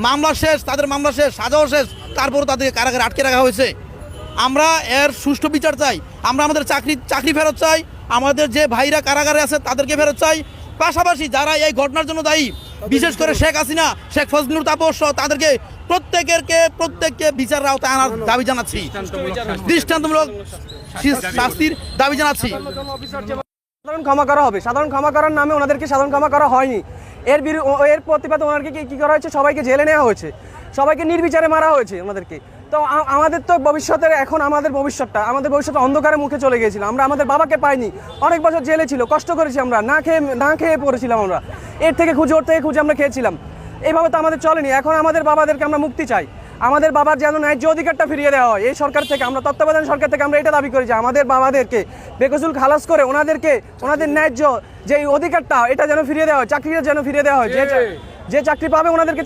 মামলা শেষ, তাদের মামলা শেষ, সাজাও শেষ, তারপর তাদেরকে কারাগারে আটকে রাখা হয়েছে। আমরা এর সুষ্ঠু বিচার চাই। আমরা আমাদের চাকরি ফেরত চাই। আমাদের যে ভাইরা কারাগারে আছে তাদেরকে ফেরত চাই। পাশাপাশি যারা এই ঘটনার জন্য দায়ী, বিশেষ করে শেখ হাসিনা, শেখ ফজলুর তাপস সহ তাদেরকে প্রত্যেককে বিচারের আওতায় আনার দাবি জানাচ্ছি, দৃষ্টান্তমূলক শাস্তির দাবি জানাচ্ছি। সাধারণ ক্ষমা করা হবে, সাধারণ ক্ষমা করার নামে ওনাদেরকে সাধারণ ক্ষমা করা হয়নি। এর প্রতিবাদে ওনাদেরকে কি করা হয়েছে, সবাইকে জেলে নেওয়া হয়েছে, সবাইকে নির্বিচারে মারা হয়েছে ওনাদেরকে। তো আমাদের তো ভবিষ্যতের, এখন আমাদের ভবিষ্যৎ অন্ধকারের মুখে চলে গিয়েছিল। আমরা আমাদের বাবাকে পাইনি, অনেক বছর জেলে ছিল, কষ্ট করেছি, আমরা না খেয়ে পড়েছিলাম, আমরা এর থেকে খুঁজে আমরা খেয়েছিলাম। এইভাবে তো আমাদের চলেনি। এখন আমাদের বাবাদেরকে আমরা মুক্তি চাই, আমাদের বাবার যেন ন্যায্য অধিকারটা ফিরিয়ে দেওয়া হয়। এই সরকার থেকে, আমরা তত্ত্বাবধান সরকার থেকে আমরা এটা দাবি করি যে আমাদের বাবাদেরকে বেকসুর খালাস করে ওনাদের ন্যায্য যে অধিকারটা এটা যেন ফিরিয়ে দেওয়া হয়, চাকরিটা যেন ফিরিয়ে দেওয়া হয়। যে চাকরি পাবে ওনাদেরকে